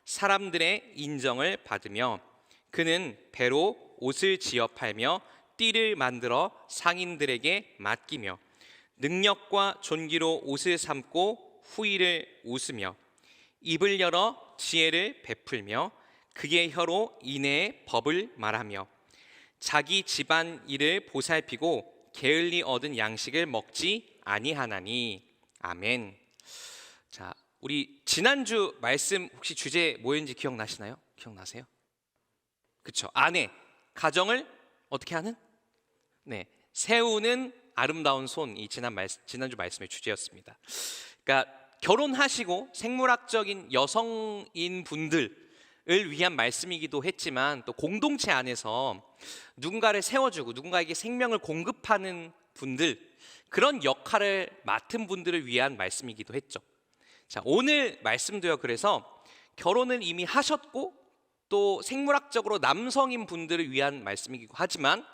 사람들의 인정을 받으며 그는 배로 옷을 지어 팔며 띠를 만들어 상인들에게 맡기며 능력과 존귀로 옷을 삼고 후일을 웃으며 입을 열어 지혜를 베풀며 그의 혀로 인애의 법을 말하며 자기 집안 일을 보살피고 게을리 얻은 양식을 먹지 아니하나니. 아멘. 자, 우리 지난주 말씀 혹시 주제 뭐였는지 기억나시나요? 기억나세요? 그쵸? 아내, 가정을 어떻게 하는? 네, 세우는 아름다운 손. 이 지난주 말씀의 주제였습니다. 그러니까 결혼하시고 생물학적인 여성인 분들을 위한 말씀이기도 했지만 또 공동체 안에서 누군가를 세워주고 누군가에게 생명을 공급하는 분들, 그런 역할을 맡은 분들을 위한 말씀이기도 했죠. 자, 오늘 말씀도요. 그래서 결혼을 이미 하셨고 또 생물학적으로 남성인 분들을 위한 말씀이기도 하지만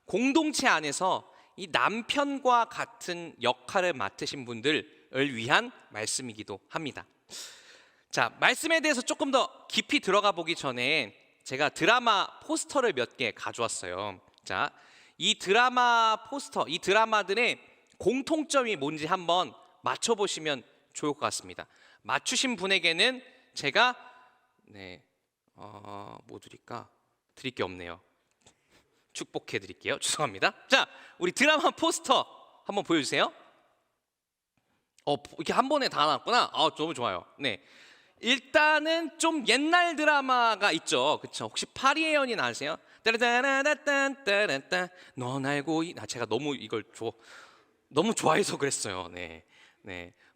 공동체 안에서 이 남편과 같은 역할을 맡으신 분들을 위한 말씀이기도 합니다. 자, 말씀에 대해서 조금 더 깊이 들어가 보기 전에 제가 드라마 포스터를 몇 개 가져왔어요. 자, 이 드라마 포스터, 이 드라마들의 공통점이 뭔지 한번 맞춰보시면 좋을 것 같습니다. 맞추신 분에게는 제가 뭐 드릴까? 드릴 게 없네요. 축복해 드릴게요. 죄송합니다. 자, 우리 드라마 포스터 한번 보여주세요. 이렇게 한 번에 다 나왔구나. 너무 좋아요. 네, 일단은 좀 옛날 드라마가 있죠. 그쵸? 혹시 파리의 연인 아세요? 따라따라따따따따 넌 알고 제가 너무 이걸 너무 좋아해서 그랬어요. 네.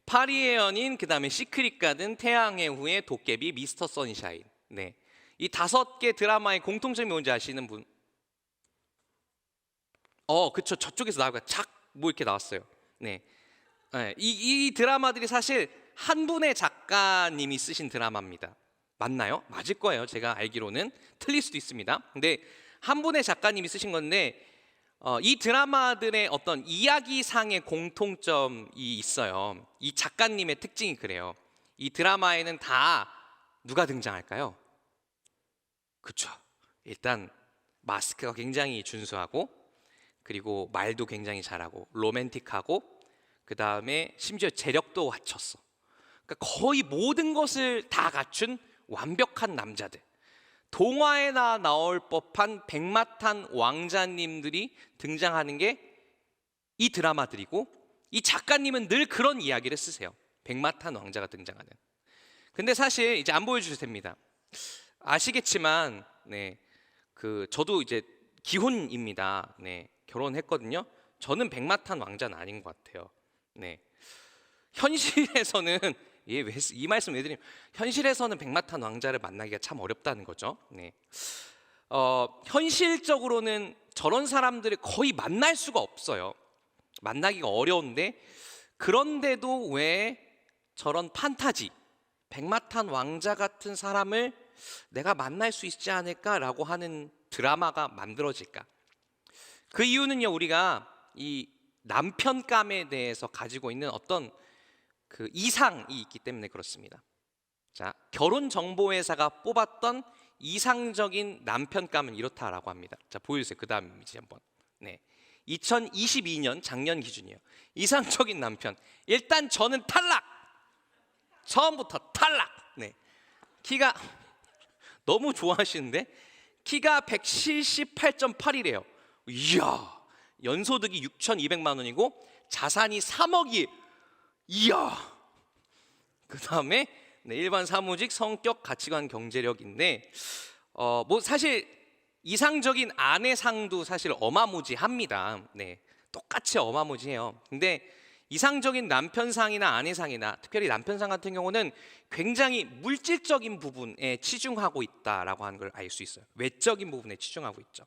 파리의 연인, 그 다음에 시크릿 가든, 태양의 후예, 도깨비, 미스터 선샤인. 네, 이 5개 드라마의 공통점이 뭔지 아시는 분? 그쵸. 저쪽에서 나오니까 뭐 이렇게 나왔어요. 네. 이 드라마들이 사실 한 분의 작가님이 쓰신 드라마입니다. 맞나요? 맞을 거예요. 제가 알기로는 틀릴 수도 있습니다. 근데 한 분의 작가님이 쓰신 건데 이 드라마들의 어떤 이야기상의 공통점이 있어요. 이 작가님의 특징이 그래요. 이 드라마에는 다 누가 등장할까요? 그쵸. 일단 마스크가 굉장히 준수하고, 그리고 말도 굉장히 잘하고 로맨틱하고, 그 다음에 심지어 재력도 갖췄어. 그러니까 거의 모든 것을 다 갖춘 완벽한 남자들. 동화에나 나올 법한 백마탄 왕자님들이 등장하는 게 이 드라마들이고, 이 작가님은 늘 그런 이야기를 쓰세요. 백마탄 왕자가 등장하는. 근데 사실 이제 안 보여주셔도 됩니다. 아시겠지만 저도 이제 기혼입니다. 네, 결혼했거든요. 저는 백마탄 왕자는 아닌 것 같아요. 네, 현실에서는 이 말씀 왜 드리냐면, 현실에서는 백마탄 왕자를 만나기가 참 어렵다는 거죠. 네, 현실적으로는 저런 사람들을 거의 만날 수가 없어요. 만나기가 어려운데, 그런데도 왜 저런 판타지, 백마탄 왕자 같은 사람을 내가 만날 수 있지 않을까라고 하는 드라마가 만들어질까? 그 이유는요, 우리가 이 남편감에 대해서 가지고 있는 어떤 그 이상이 있기 때문에 그렇습니다. 자, 결혼정보회사가 뽑았던 이상적인 남편감은 이렇다라고 합니다. 자, 보여주세요. 그 다음 이미지 한번. 네, 2022년 작년 기준이에요. 이상적인 남편. 일단 저는 탈락. 처음부터 탈락. 네, 키가 너무 좋아하시는데 키가 178.8이래요. 이야, 연소득이 6,200만 원이고 자산이 3억이. 이야. 그 다음에 일반 사무직, 성격, 가치관, 경제력인데 뭐 사실 이상적인 아내상도 사실 어마무지합니다. 네, 똑같이 어마무지해요. 근데 이상적인 남편상이나 아내상이나 특별히 남편상 같은 경우는 굉장히 물질적인 부분에 치중하고 있다라고 하는 걸 알 수 있어요. 외적인 부분에 치중하고 있죠.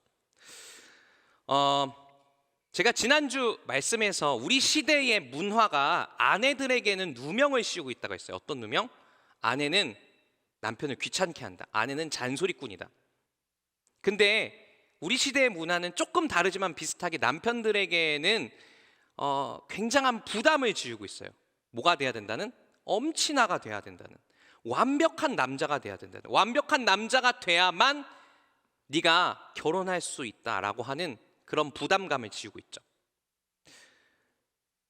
제가 지난주 말씀에서 우리 시대의 문화가 아내들에게는 누명을 씌우고 있다고 했어요. 어떤 누명? 아내는 남편을 귀찮게 한다. 아내는 잔소리꾼이다. 근데 우리 시대의 문화는 조금 다르지만 비슷하게 남편들에게는 굉장한 부담을 지우고 있어요. 뭐가 돼야 된다는? 엄친아가 돼야 된다는. 완벽한 남자가 돼야 된다. 완벽한 남자가 돼야만 네가 결혼할 수 있다라고 하는 그런 부담감을 지우고 있죠.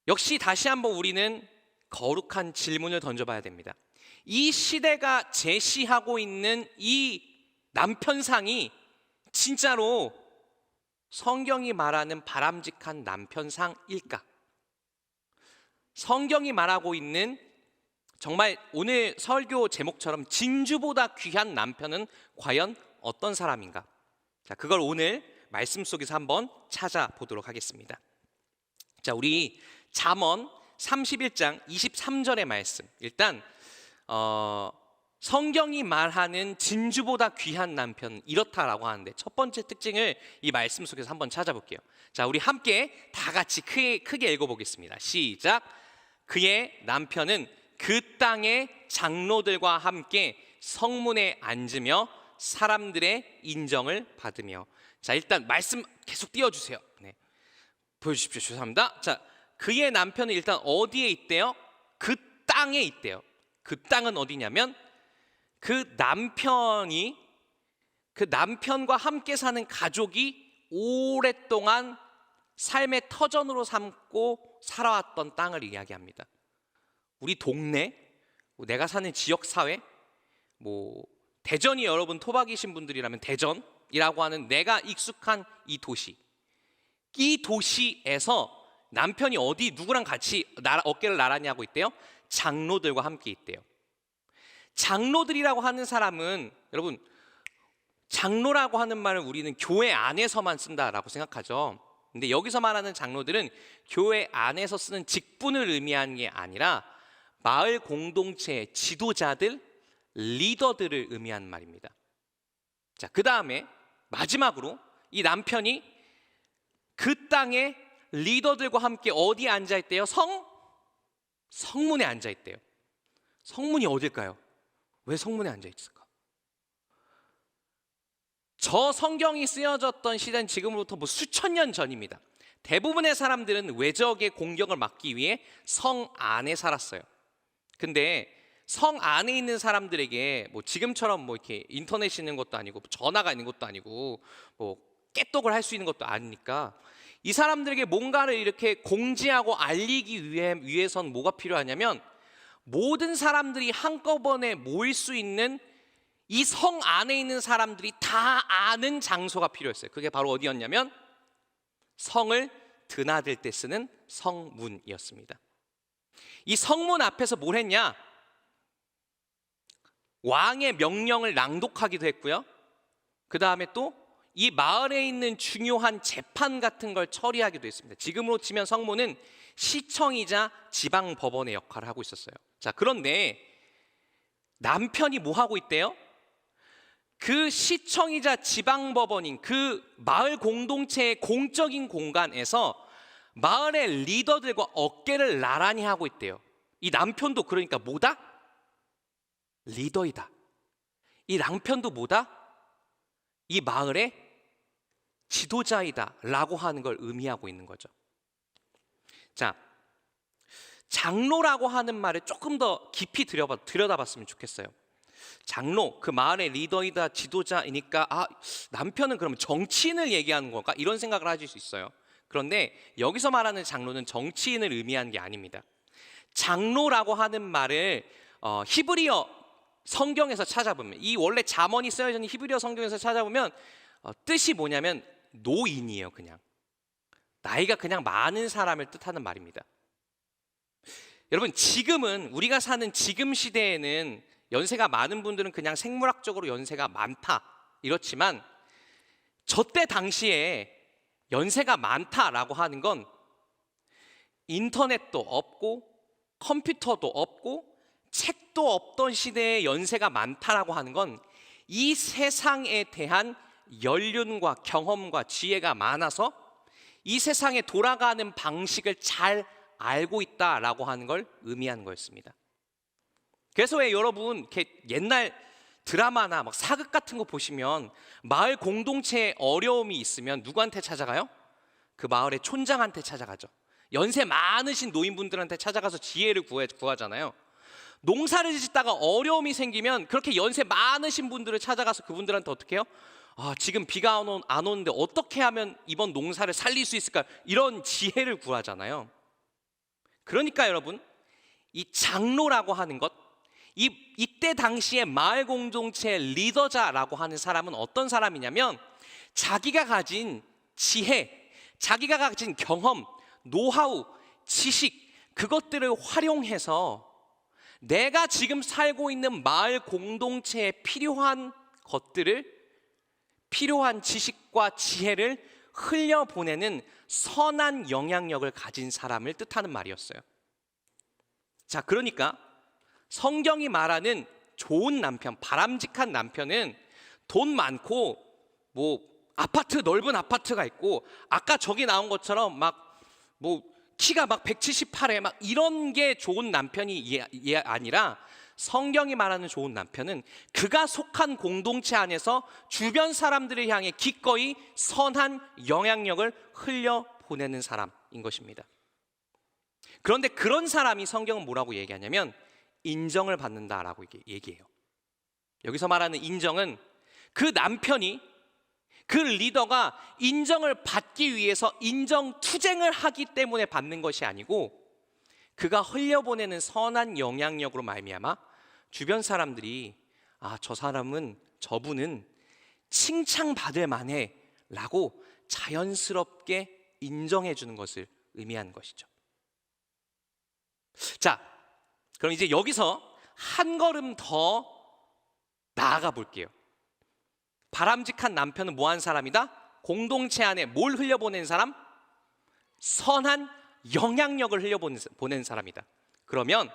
역시 다시 한번 우리는 거룩한 질문을 던져봐야 됩니다. 이 시대가 제시하고 있는 이 남편상이 진짜로 성경이 말하는 바람직한 남편상일까? 성경이 말하고 있는 정말 오늘 설교 제목처럼 진주보다 귀한 남편은 과연 어떤 사람인가? 자, 그걸 오늘 말씀 속에서 한번 찾아보도록 하겠습니다. 자, 우리 잠언 31장 23절의 말씀. 일단 성경이 말하는 진주보다 귀한 남편 이렇다라고 하는데 첫 번째 특징을 이 말씀 속에서 한번 찾아볼게요. 자, 우리 함께 다 같이 크게 읽어보겠습니다. 시작. 그의 남편은 그 땅의 장로들과 함께 성문에 앉으며 사람들의 인정을 받으며. 자, 일단 말씀 계속 띄워주세요. 네. 보여주십시오. 죄송합니다. 자, 그의 남편은 일단 어디에 있대요? 그 땅에 있대요. 그 땅은 어디냐면 그 남편과 함께 사는 가족이 오랫동안 삶의 터전으로 삼고 살아왔던 땅을 이야기합니다. 우리 동네, 내가 사는 지역사회, 대전이 여러분 토박이신 분들이라면 대전이라고 하는 내가 익숙한 이 도시에서 남편이 어디 누구랑 같이 어깨를 나란히 하고 있대요? 장로들과 함께 있대요. 장로들이라고 하는 사람은 여러분, 장로라고 하는 말을 우리는 교회 안에서만 쓴다라고 생각하죠. 근데 여기서 말하는 장로들은 교회 안에서 쓰는 직분을 의미하는 게 아니라 마을 공동체의 지도자들, 리더들을 의미하는 말입니다. 자, 그 다음에 마지막으로 이 남편이 그 땅의 리더들과 함께 어디에 앉아있대요? 성문에 앉아있대요. 성문이 어딜까요? 왜 성문에 앉아있을까? 저 성경이 쓰여졌던 시대는 지금으로부터 수천 년 전입니다. 대부분의 사람들은 외적의 공격을 막기 위해 성 안에 살았어요. 근데 성 안에 있는 사람들에게 지금처럼 이렇게 인터넷이 있는 것도 아니고 전화가 있는 것도 아니고 깨똑을 할 수 있는 것도 아니니까 이 사람들에게 뭔가를 이렇게 공지하고 알리기 위해선 뭐가 필요하냐면 모든 사람들이 한꺼번에 모일 수 있는 이 성 안에 있는 사람들이 다 아는 장소가 필요했어요. 그게 바로 어디였냐면 성을 드나들 때 쓰는 성문이었습니다. 이 성문 앞에서 뭘 했냐? 왕의 명령을 낭독하기도 했고요. 그 다음에 또 이 마을에 있는 중요한 재판 같은 걸 처리하기도 했습니다. 지금으로 치면 성문은 시청이자 지방법원의 역할을 하고 있었어요. 자, 그런데 남편이 뭐 하고 있대요? 그 시청이자 지방법원인 그 마을 공동체의 공적인 공간에서 마을의 리더들과 어깨를 나란히 하고 있대요. 이 남편도 그러니까 뭐다? 리더이다. 이 남편도 뭐다? 이 마을의 지도자이다 라고 하는 걸 의미하고 있는 거죠. 자, 장로라고 하는 말을 조금 더 깊이 들여다봤으면 좋겠어요. 장로, 그 마을의 리더이다, 지도자이니까 남편은 그러면 정치인을 얘기하는 건가? 이런 생각을 하실 수 있어요. 그런데 여기서 말하는 장로는 정치인을 의미하는 게 아닙니다. 장로라고 하는 말을 히브리어 성경에서 찾아보면, 이 원래 잠언이 쓰여져 있는 히브리어 성경에서 찾아보면 뜻이 뭐냐면 노인이에요. 그냥 나이가 그냥 많은 사람을 뜻하는 말입니다. 여러분, 지금은 우리가 사는 지금 시대에는 연세가 많은 분들은 그냥 생물학적으로 연세가 많다 이렇지만 저때 당시에 연세가 많다라고 하는 건 인터넷도 없고 컴퓨터도 없고 책도 없던 시대에 연세가 많다라고 하는 건 이 세상에 대한 연륜과 경험과 지혜가 많아서 이 세상에 돌아가는 방식을 잘 알고 있다라고 하는 걸 의미하는 거였습니다. 그래서 왜 여러분 이렇게 옛날 드라마나 사극 같은 거 보시면 마을 공동체에 어려움이 있으면 누구한테 찾아가요? 그 마을의 촌장한테 찾아가죠. 연세 많으신 노인분들한테 찾아가서 지혜를 구하잖아요. 농사를 짓다가 어려움이 생기면 그렇게 연세 많으신 분들을 찾아가서 그분들한테 어떻게 해요? 지금 비가 안 오는데 어떻게 하면 이번 농사를 살릴 수 있을까? 이런 지혜를 구하잖아요. 그러니까 여러분, 이 장로라고 하는 것, 이때 당시에 마을 공동체의 리더자라고 하는 사람은 어떤 사람이냐면 자기가 가진 지혜, 자기가 가진 경험, 노하우, 지식, 그것들을 활용해서 내가 지금 살고 있는 마을 공동체에 필요한 것들을, 필요한 지식과 지혜를 흘려보내는 선한 영향력을 가진 사람을 뜻하는 말이었어요. 자, 그러니까 성경이 말하는 좋은 남편, 바람직한 남편은 돈 많고 넓은 아파트가 있고, 아까 저기 나온 것처럼 키가 178에 이런 게 좋은 남편이 아니라, 성경이 말하는 좋은 남편은 그가 속한 공동체 안에서 주변 사람들을 향해 기꺼이 선한 영향력을 흘려보내는 사람인 것입니다. 그런데 그런 사람이 성경은 뭐라고 얘기하냐면 인정을 받는다라고 얘기해요. 여기서 말하는 인정은 그 남편이, 그 리더가 인정을 받기 위해서 인정 투쟁을 하기 때문에 받는 것이 아니고, 그가 흘려보내는 선한 영향력으로 말미암아 주변 사람들이 저분은 칭찬받을 만해 라고 자연스럽게 인정해 주는 것을 의미하는 것이죠. 자, 그럼 이제 여기서 한 걸음 더 나아가 볼게요. 바람직한 남편은 뭐한 사람이다? 공동체 안에 뭘 흘려보낸 사람? 선한 영향력을 흘려보낸 사람이다. 그러면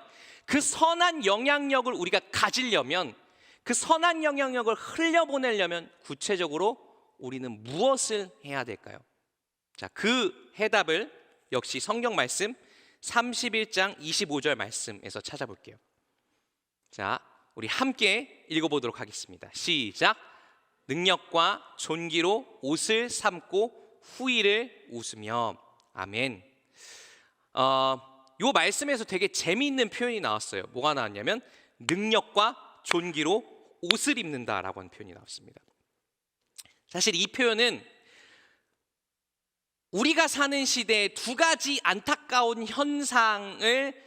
그 선한 영향력을 우리가 가지려면, 그 선한 영향력을 흘려보내려면 구체적으로 우리는 무엇을 해야 될까요? 자, 그 해답을 역시 성경 말씀 31장 25절 말씀에서 찾아볼게요. 자, 우리 함께 읽어보도록 하겠습니다. 시작. 능력과 존귀로 옷을 삼고 후일을 웃으며. 아멘. 이 말씀에서 되게 재미있는 표현이 나왔어요. 뭐가 나왔냐면 능력과 존귀로 옷을 입는다라고 하는 표현이 나왔습니다. 사실 이 표현은 우리가 사는 시대에 두 가지 안타까운 현상을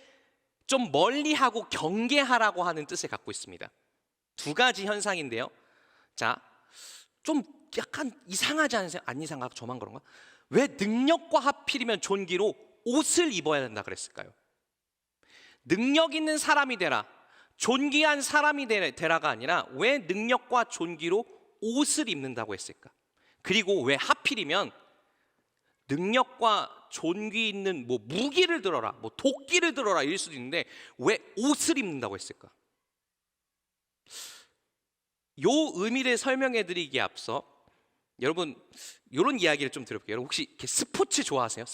좀 멀리하고 경계하라고 하는 뜻을 갖고 있습니다. 두 가지 현상인데요. 자, 좀 약간 이상하지 않으세요? 안 이상하고 저만 그런가? 왜 능력과 하필이면 존귀로 옷을 입어야 된다 그랬을까요? 능력 있는 사람이 되라, 존귀한 사람이 되라가 아니라 왜 능력과 존귀로 옷을 입는다고 했을까? 그리고 왜 하필이면 능력과 존귀 있는 무기를 들어라, 도끼를 들어라 이럴 수도 있는데 왜 옷을 입는다고 했을까? 요 의미를 설명해 드리기에 앞서 여러분 이런 이야기를 좀 들어볼게요. 여러분 혹시 이렇게 스포츠 좋아하세요?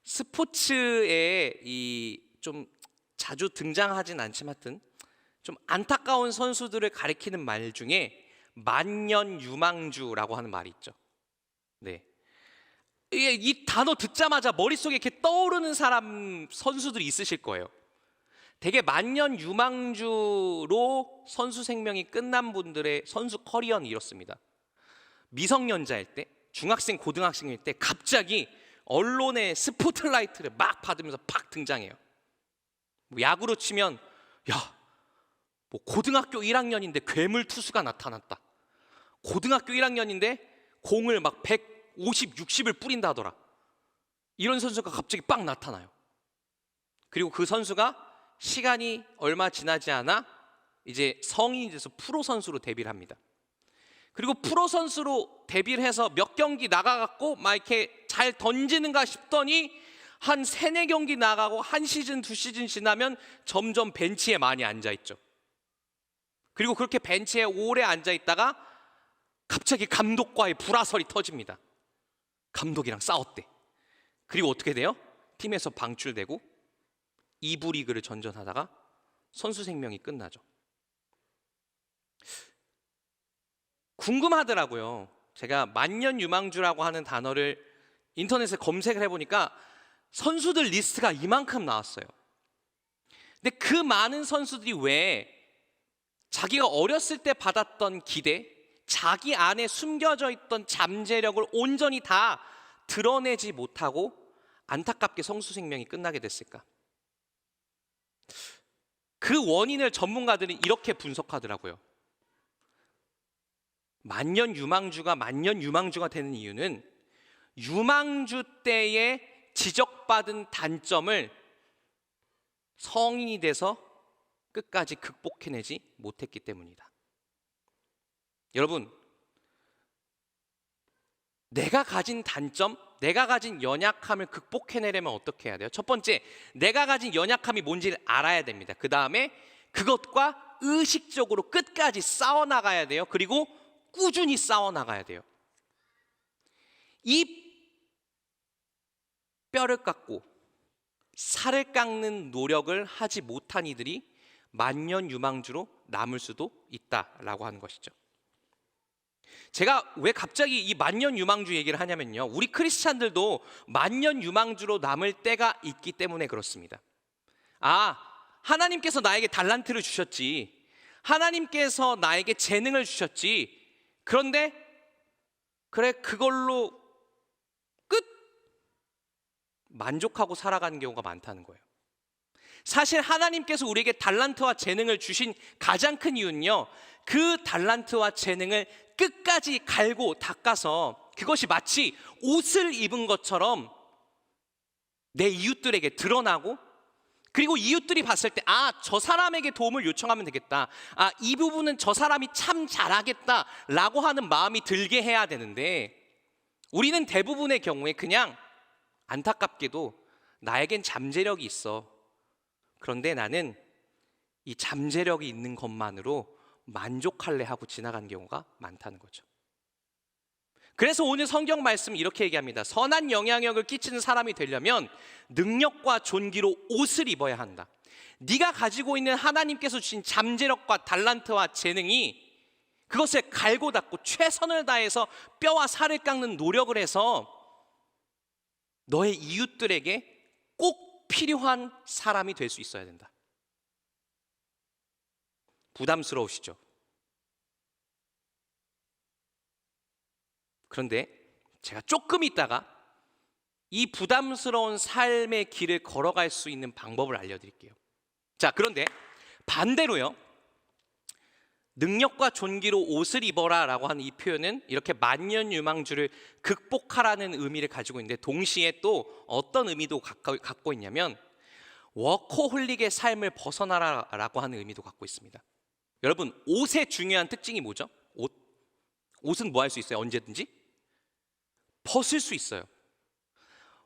스포츠에 좀 자주 등장하진 않지만 하여튼 좀 안타까운 선수들을 가리키는 말 중에 만년유망주라고 하는 말이 있죠. 네. 이 단어 듣자마자 머릿속에 이렇게 떠오르는 선수들이 있으실 거예요. 되게 만년유망주로 선수 생명이 끝난 분들의 선수 커리어는 이렇습니다. 미성년자일 때, 중학생, 고등학생일 때 갑자기 언론의 스포트라이트를 막 받으면서 팍 등장해요. 야구로 치면 고등학교 1학년인데 괴물 투수가 나타났다. 고등학교 1학년인데 공을 150, 60을 뿌린다더라. 이런 선수가 갑자기 빡 나타나요. 그리고 그 선수가 시간이 얼마 지나지 않아 이제 성인이 돼서 프로 선수로 데뷔를 합니다. 그리고 프로 선수로 데뷔를 해서 몇 경기 나가갖고 이렇게 잘 던지는가 싶더니 한 3-4경기 나가고 한 시즌, 2시즌 지나면 점점 벤치에 많이 앉아있죠. 그리고 그렇게 벤치에 오래 앉아있다가 갑자기 감독과의 불화설이 터집니다. 감독이랑 싸웠대. 그리고 어떻게 돼요? 팀에서 방출되고 2부 리그를 전전하다가 선수 생명이 끝나죠. 궁금하더라고요. 제가 만년유망주라고 하는 단어를 인터넷에 검색을 해보니까 선수들 리스트가 이만큼 나왔어요. 근데 그 많은 선수들이 왜 자기가 어렸을 때 받았던 기대, 자기 안에 숨겨져 있던 잠재력을 온전히 다 드러내지 못하고 안타깝게 선수 생명이 끝나게 됐을까? 그 원인을 전문가들은 이렇게 분석하더라고요. 만년 유망주가 되는 이유는 유망주 때에 지적받은 단점을 성인이 돼서 끝까지 극복해내지 못했기 때문이다. 여러분, 내가 가진 단점, 내가 가진 연약함을 극복해내려면 어떻게 해야 돼요? 첫 번째, 내가 가진 연약함이 뭔지를 알아야 됩니다. 그 다음에 그것과 의식적으로 끝까지 싸워나가야 돼요. 그리고 꾸준히 싸워나가야 돼요. 이 뼈를 깎고 살을 깎는 노력을 하지 못한 이들이 만년 유망주로 남을 수도 있다라고 하는 것이죠. 제가 왜 갑자기 이 만년 유망주 얘기를 하냐면요, 우리 크리스찬들도 만년 유망주로 남을 때가 있기 때문에 그렇습니다. 하나님께서 나에게 달란트를 주셨지, 하나님께서 나에게 재능을 주셨지, 그런데 그래 그걸로 끝! 만족하고 살아가는 경우가 많다는 거예요. 사실 하나님께서 우리에게 달란트와 재능을 주신 가장 큰 이유는요, 그 달란트와 재능을 끝까지 갈고 닦아서 그것이 마치 옷을 입은 것처럼 내 이웃들에게 드러나고, 그리고 이웃들이 봤을 때 저 사람에게 도움을 요청하면 되겠다, 이 부분은 저 사람이 참 잘하겠다 라고 하는 마음이 들게 해야 되는데, 우리는 대부분의 경우에 그냥 안타깝게도 나에겐 잠재력이 있어, 그런데 나는 이 잠재력이 있는 것만으로 만족할래 하고 지나간 경우가 많다는 거죠. 그래서 오늘 성경 말씀 이렇게 얘기합니다. 선한 영향력을 끼치는 사람이 되려면 능력과 존귀로 옷을 입어야 한다. 네가 가지고 있는 하나님께서 주신 잠재력과 달란트와 재능이, 그것을 갈고 닦고 최선을 다해서 뼈와 살을 깎는 노력을 해서 너의 이웃들에게 꼭 필요한 사람이 될 수 있어야 된다. 부담스러우시죠? 그런데 제가 조금 있다가 이 부담스러운 삶의 길을 걸어갈 수 있는 방법을 알려드릴게요. 자, 그런데 반대로요, 능력과 존귀로 옷을 입어라 라고 하는 이 표현은 이렇게 만년 유망주를 극복하라는 의미를 가지고 있는데, 동시에 또 어떤 의미도 갖고 있냐면 워커홀릭의 삶을 벗어나라 라고 하는 의미도 갖고 있습니다. 여러분, 옷의 중요한 특징이 뭐죠? 옷은 뭐 할 수 있어요? 언제든지 벗을 수 있어요.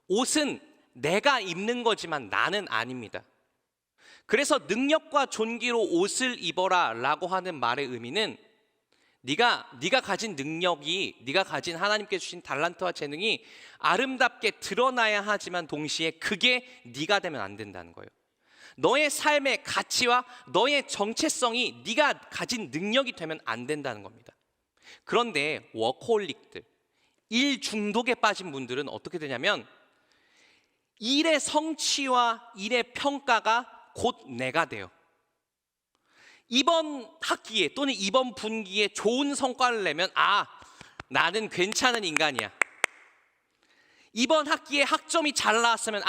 옷은 내가 입는 거지만 나는 아닙니다. 그래서 능력과 존귀로 옷을 입어라 라고 하는 말의 의미는 네가 가진 능력이, 네가 가진 하나님께 주신 달란트와 재능이 아름답게 드러나야 하지만 동시에 그게 네가 되면 안 된다는 거예요. 너의 삶의 가치와 너의 정체성이 네가 가진 능력이 되면 안 된다는 겁니다. 그런데 워커홀릭들, 일 중독에 빠진 분들은 어떻게 되냐면 일의 성취와 일의 평가가 곧 내가 돼요. 이번 학기에 또는 이번 분기에 좋은 성과를 내면 나는 괜찮은 인간이야. 이번 학기에 학점이 잘 나왔으면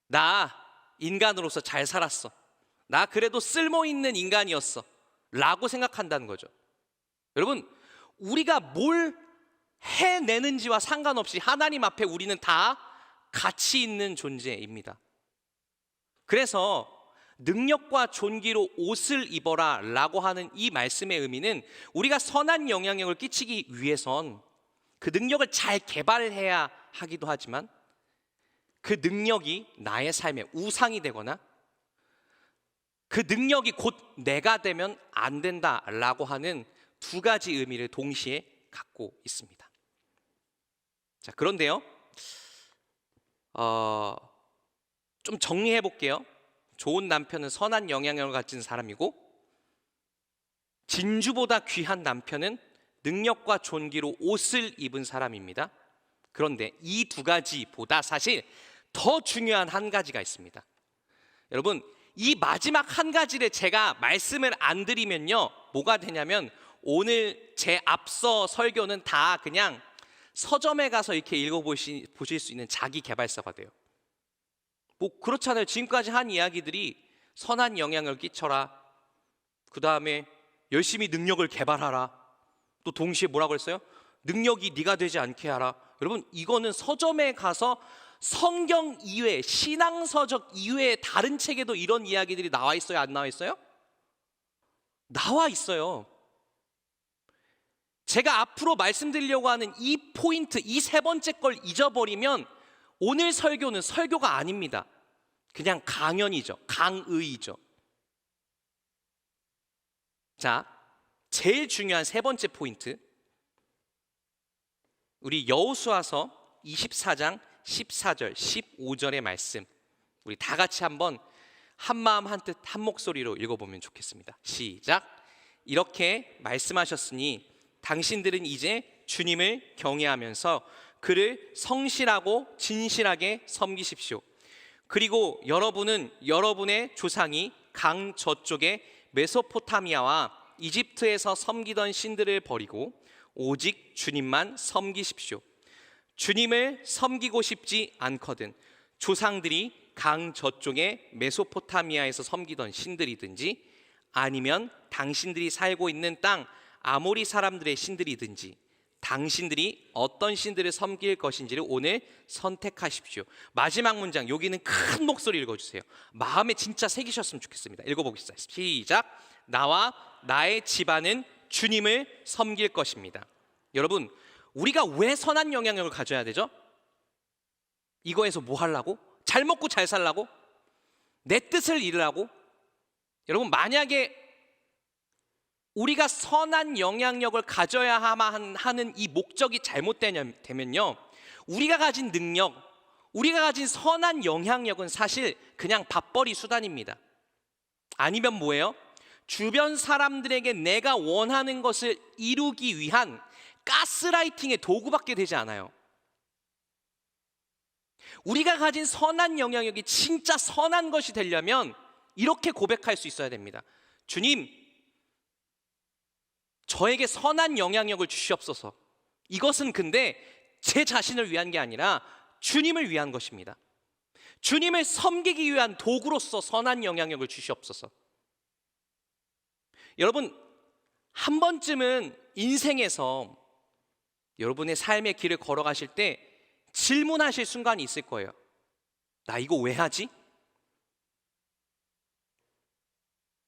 나 인간으로서 잘 살았어, 나 그래도 쓸모있는 인간이었어 라고 생각한다는 거죠. 여러분, 우리가 뭘 해내는지와 상관없이 하나님 앞에 우리는 다 가치 있는 존재입니다. 그래서 능력과 존귀로 옷을 입어라 라고 하는 이 말씀의 의미는 우리가 선한 영향력을 끼치기 위해선 그 능력을 잘 개발해야 하기도 하지만 그 능력이 나의 삶의 우상이 되거나 그 능력이 곧 내가 되면 안 된다라고 하는 두 가지 의미를 동시에 갖고 있습니다. 자, 그런데요, 좀 정리해 볼게요. 좋은 남편은 선한 영향력을 가진 사람이고, 진주보다 귀한 남편은 능력과 존귀로 옷을 입은 사람입니다. 그런데 이 두 가지보다 사실 더 중요한 한 가지가 있습니다. 여러분, 이 마지막 한 가지를 제가 말씀을 안 드리면요, 뭐가 되냐면 오늘 제 앞서 설교는 다 그냥 서점에 가서 이렇게 보실 수 있는 자기 개발서가 돼요. 뭐 그렇잖아요. 지금까지 한 이야기들이 선한 영향을 끼쳐라, 그 다음에 열심히 능력을 개발하라, 또 동시에 뭐라고 했어요? 능력이 네가 되지 않게 하라. 여러분, 이거는 서점에 가서 성경 이외에, 신앙서적 이외에 다른 책에도 이런 이야기들이 나와 있어요? 안 나와 있어요? 나와 있어요. 제가 앞으로 말씀드리려고 하는 이 포인트, 이 세 번째 걸 잊어버리면 오늘 설교는 설교가 아닙니다. 그냥 강연이죠. 강의이죠. 자, 제일 중요한 세 번째 포인트, 우리 여호수아서 24장 14절 15절의 말씀, 우리 다 같이 한번 한마음 한뜻 한 목소리로 읽어보면 좋겠습니다. 시작. 이렇게 말씀하셨으니 당신들은 이제 주님을 경외하면서 그를 성실하고 진실하게 섬기십시오. 그리고 여러분은 여러분의 조상이 강 저쪽의 메소포타미아와 이집트에서 섬기던 신들을 버리고 오직 주님만 섬기십시오. 주님을 섬기고 싶지 않거든 조상들이 강 저쪽의 메소포타미아에서 섬기던 신들이든지 아니면 당신들이 살고 있는 땅 아모리 사람들의 신들이든지 당신들이 어떤 신들을 섬길 것인지를 오늘 선택하십시오. 마지막 문장, 여기는 큰 목소리 읽어주세요. 마음에 진짜 새기셨으면 좋겠습니다. 읽어보겠습니다. 시작. 나와 나의 집안은 주님을 섬길 것입니다. 여러분, 우리가 왜 선한 영향력을 가져야 되죠? 이거에서 뭐 하려고? 잘 먹고 잘 살라고? 내 뜻을 이루라고? 여러분, 만약에 우리가 선한 영향력을 가져야 하는 이 목적이 잘못되면요, 우리가 가진 능력, 우리가 가진 선한 영향력은 사실 그냥 밥벌이 수단입니다. 아니면 뭐예요? 주변 사람들에게 내가 원하는 것을 이루기 위한 가스라이팅의 도구밖에 되지 않아요. 우리가 가진 선한 영향력이 진짜 선한 것이 되려면 이렇게 고백할 수 있어야 됩니다. 주님, 저에게 선한 영향력을 주시옵소서. 이것은 근데 제 자신을 위한 게 아니라 주님을 위한 것입니다. 주님을 섬기기 위한 도구로서 선한 영향력을 주시옵소서. 여러분, 한 번쯤은 인생에서 여러분의 삶의 길을 걸어가실 때 질문하실 순간이 있을 거예요. 나 이거 왜 하지?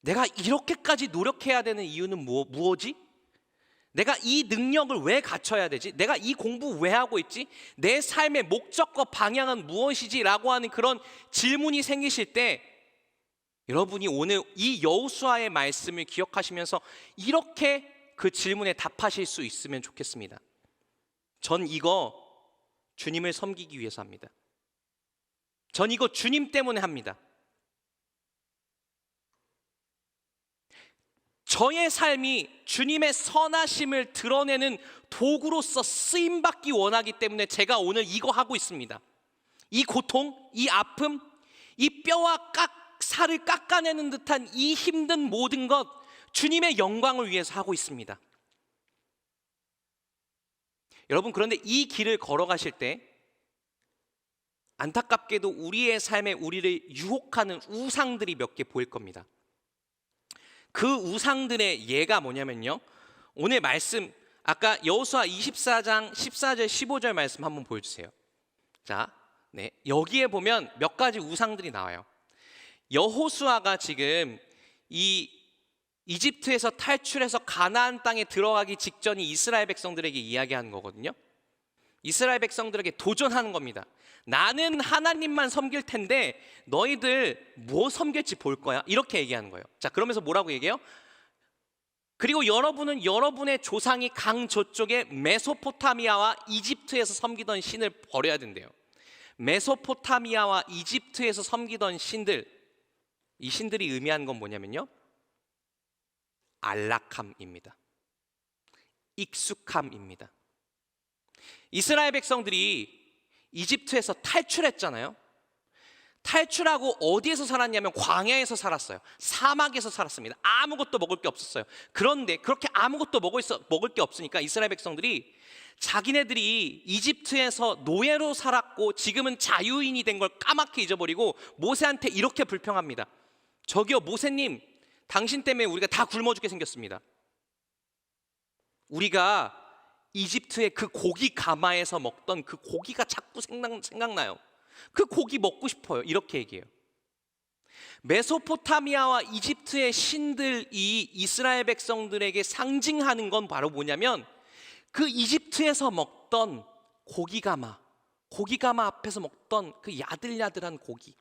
내가 이렇게까지 노력해야 되는 이유는 무엇이? 내가 이 능력을 왜 갖춰야 되지? 내가 이 공부 왜 하고 있지? 내 삶의 목적과 방향은 무엇이지? 라고 하는 그런 질문이 생기실 때 여러분이 오늘 이 여호수아의 말씀을 기억하시면서 이렇게 그 질문에 답하실 수 있으면 좋겠습니다. 전 이거 주님을 섬기기 위해서 합니다. 전 이거 주님 때문에 합니다. 저의 삶이 주님의 선하심을 드러내는 도구로서 쓰임받기 원하기 때문에 제가 오늘 이거 하고 있습니다. 이 고통, 이 아픔, 이 뼈와 살을 깎아내는 듯한 이 힘든 모든 것 주님의 영광을 위해서 하고 있습니다. 여러분, 그런데 이 길을 걸어가실 때 안타깝게도 우리의 삶에 우리를 유혹하는 우상들이 몇 개 보일 겁니다. 그 우상들의 예가 뭐냐면요, 오늘 말씀 아까 여호수아 24장 14절 15절 말씀 한번 보여주세요. 자, 네, 여기에 보면 몇 가지 우상들이 나와요. 여호수아가 지금 이 이집트에서 탈출해서 가나안 땅에 들어가기 직전이 이스라엘 백성들에게 이야기하는 거거든요. 이스라엘 백성들에게 도전하는 겁니다. 나는 하나님만 섬길 텐데 너희들 뭐 섬길지 볼 거야, 이렇게 얘기하는 거예요. 자, 그러면서 뭐라고 얘기해요? 그리고 여러분은 여러분의 조상이 강 저쪽에 메소포타미아와 이집트에서 섬기던 신을 버려야 된대요. 메소포타미아와 이집트에서 섬기던 신들, 이 신들이 의미하는 건 뭐냐면요, 안락함입니다. 익숙함입니다. 이스라엘 백성들이 이집트에서 탈출했잖아요. 탈출하고 어디에서 살았냐면 광야에서 살았어요. 사막에서 살았습니다. 아무것도 먹을 게 없었어요. 그런데 그렇게 아무것도 먹을 게 없으니까 이스라엘 백성들이 자기네들이 이집트에서 노예로 살았고 지금은 자유인이 된 걸 까맣게 잊어버리고 모세한테 이렇게 불평합니다. 저기요, 모세님, 당신 때문에 우리가 다 굶어 죽게 생겼습니다. 우리가 이집트의 그 고기 가마에서 먹던 그 고기가 자꾸 생각나요. 그 고기 먹고 싶어요. 이렇게 얘기해요. 메소포타미아와 이집트의 신들이 이스라엘 백성들에게 상징하는 건 바로 뭐냐면 그 이집트에서 먹던 고기가마 앞에서 먹던 그 야들야들한 고기,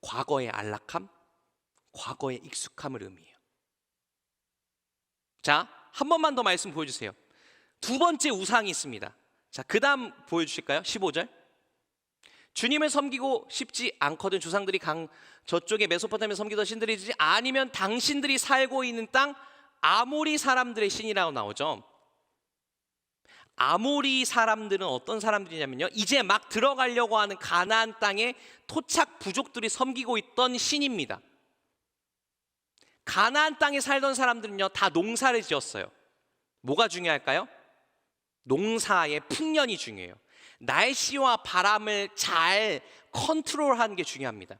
과거의 안락함, 과거의 익숙함을 의미해요. 자, 한 번만 더 말씀 보여주세요. 두 번째 우상이 있습니다. 자, 그 다음 보여주실까요? 15절. 주님을 섬기고 싶지 않거든 조상들이 저쪽에 메소포타미아 섬기던 신들이지 아니면 당신들이 살고 있는 땅 아모리 사람들의 신이라고 나오죠. 아모리 사람들은 어떤 사람들이냐면요, 이제 막 들어가려고 하는 가나안 땅에 토착 부족들이 섬기고 있던 신입니다. 가나안 땅에 살던 사람들은요 다 농사를 지었어요. 뭐가 중요할까요? 농사의 풍년이 중요해요. 날씨와 바람을 잘 컨트롤하는 게 중요합니다.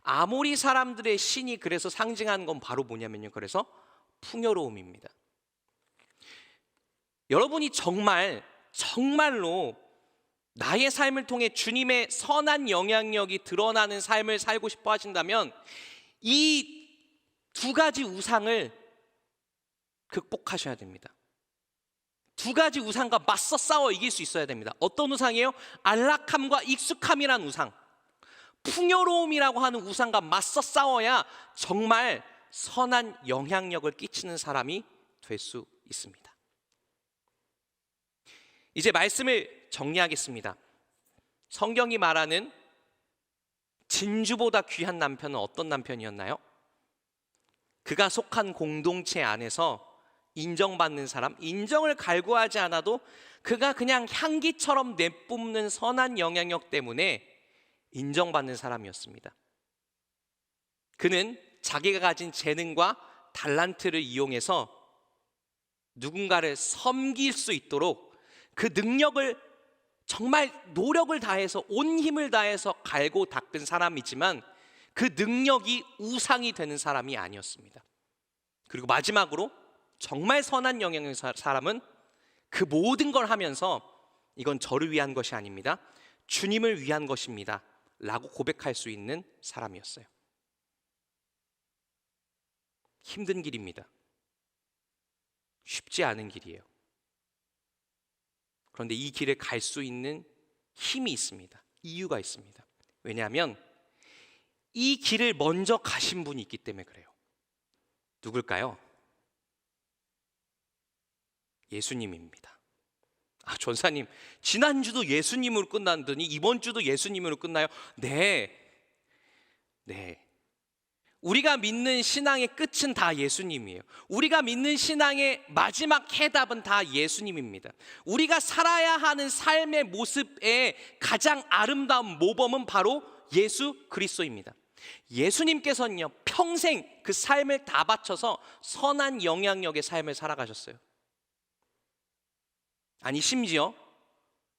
아모리 사람들의 신이 그래서 상징하는 건 바로 뭐냐면요, 그래서 풍요로움입니다. 여러분이 정말로 나의 삶을 통해 주님의 선한 영향력이 드러나는 삶을 살고 싶어 하신다면 이 두 가지 우상을 극복하셔야 됩니다. 두 가지 우상과 맞서 싸워 이길 수 있어야 됩니다. 어떤 우상이에요? 안락함과 익숙함이란 우상, 풍요로움이라고 하는 우상과 맞서 싸워야 정말 선한 영향력을 끼치는 사람이 될 수 있습니다. 이제 말씀을 정리하겠습니다. 성경이 말하는 진주보다 귀한 남편은 어떤 남편이었나요? 그가 속한 공동체 안에서 인정받는 사람, 인정을 갈구하지 않아도 그가 그냥 향기처럼 내뿜는 선한 영향력 때문에 인정받는 사람이었습니다. 그는 자기가 가진 재능과 달란트를 이용해서 누군가를 섬길 수 있도록 그 능력을 정말 노력을 다해서 온 힘을 다해서 갈고 닦은 사람이지만 그 능력이 우상이 되는 사람이 아니었습니다. 그리고 마지막으로 정말 선한 영향의 사람은 그 모든 걸 하면서 이건 저를 위한 것이 아닙니다, 주님을 위한 것입니다 라고 고백할 수 있는 사람이었어요. 힘든 길입니다. 쉽지 않은 길이에요. 그런데 이 길을 갈 수 있는 힘이 있습니다. 이유가 있습니다. 왜냐하면 이 길을 먼저 가신 분이 있기 때문에 그래요. 누굴까요? 예수님입니다. 전사님, 지난주도 예수님으로 끝났더니 이번 주도 예수님으로 끝나요? 네. 우리가 믿는 신앙의 끝은 다 예수님이에요. 우리가 믿는 신앙의 마지막 해답은 다 예수님입니다. 우리가 살아야 하는 삶의 모습의 가장 아름다운 모범은 바로 예수 그리스도입니다. 예수님께서는요 평생 그 삶을 다 바쳐서 선한 영향력의 삶을 살아가셨어요. 아니 심지어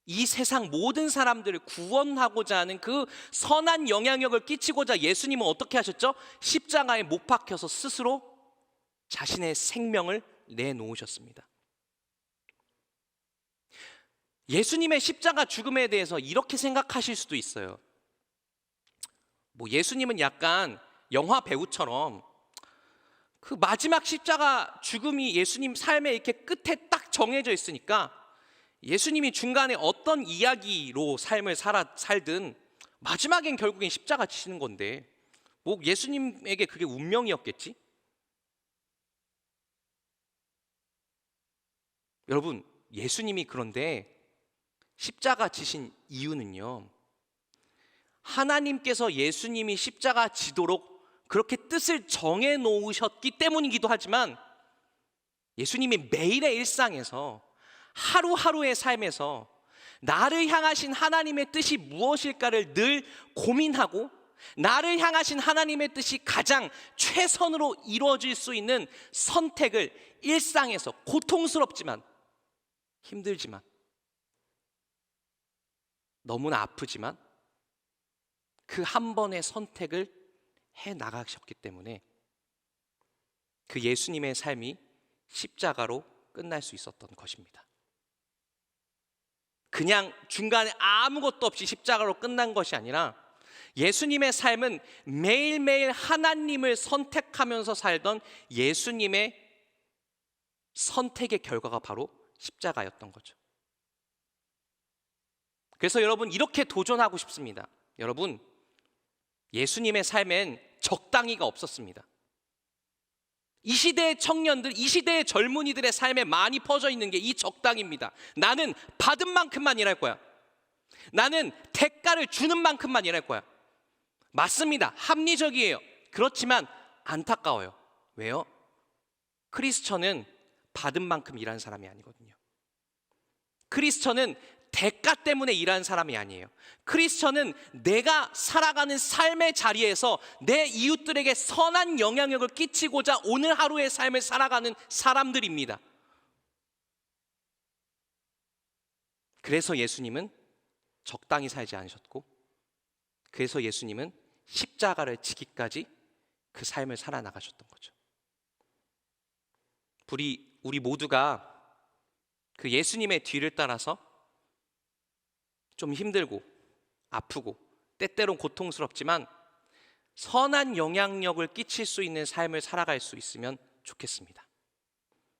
이 세상 모든 사람들을 구원하고자 하는 그 선한 영향력을 끼치고자 예수님은 어떻게 하셨죠? 십자가에 못 박혀서 스스로 자신의 생명을 내놓으셨습니다. 예수님의 십자가 죽음에 대해서 이렇게 생각하실 수도 있어요. 예수님은 약간 영화 배우처럼 그 마지막 십자가 죽음이 예수님 삶의 이렇게 끝에 딱 정해져 있으니까 예수님이 중간에 어떤 이야기로 삶을 살든 마지막엔 결국엔 십자가 지시는 건데 예수님에게 그게 운명이었겠지? 여러분, 예수님이 그런데 십자가 지신 이유는요, 하나님께서 예수님이 십자가 지도록 그렇게 뜻을 정해 놓으셨기 때문이기도 하지만 예수님이 매일의 일상에서 하루하루의 삶에서 나를 향하신 하나님의 뜻이 무엇일까를 늘 고민하고 나를 향하신 하나님의 뜻이 가장 최선으로 이루어질 수 있는 선택을 일상에서 고통스럽지만 힘들지만 너무나 아프지만 그 한 번의 선택을 해 나가셨기 때문에 그 예수님의 삶이 십자가로 끝날 수 있었던 것입니다. 그냥 중간에 아무것도 없이 십자가로 끝난 것이 아니라 예수님의 삶은 매일매일 하나님을 선택하면서 살던 예수님의 선택의 결과가 바로 십자가였던 거죠. 그래서 여러분 이렇게 도전하고 싶습니다. 여러분, 예수님의 삶엔 적당히가 없었습니다. 이 시대의 청년들, 이 시대의 젊은이들의 삶에 많이 퍼져 있는 게 이 적당입니다. 나는 받은 만큼만 일할 거야. 나는 대가를 주는 만큼만 일할 거야. 맞습니다. 합리적이에요. 그렇지만 안타까워요. 왜요? 크리스천은 받은 만큼 일하는 사람이 아니거든요. 크리스천은 대가 때문에 일하는 사람이 아니에요. 크리스천은 내가 살아가는 삶의 자리에서 내 이웃들에게 선한 영향력을 끼치고자 오늘 하루의 삶을 살아가는 사람들입니다. 그래서 예수님은 적당히 살지 않으셨고, 그래서 예수님은 십자가를 지기까지 그 삶을 살아나가셨던 거죠. 우리 모두가 그 예수님의 뒤를 따라서 좀 힘들고 아프고 때때론 고통스럽지만 선한 영향력을 끼칠 수 있는 삶을 살아갈 수 있으면 좋겠습니다.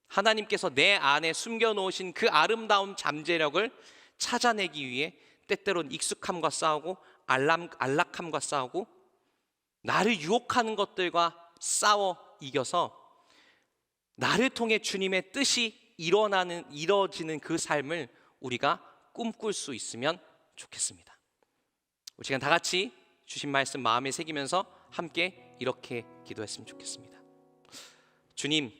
하나님께서 내 안에 숨겨놓으신 그 아름다운 잠재력을 찾아내기 위해 때때론 익숙함과 싸우고 안락함과 싸우고 나를 유혹하는 것들과 싸워 이겨서 나를 통해 주님의 뜻이 이루어지는 그 삶을 우리가 꿈꿀 수 있으면 좋겠습니다. 우리 시간 다 같이 주신 말씀 마음에 새기면서 함께 이렇게 기도했으면 좋겠습니다. 주님,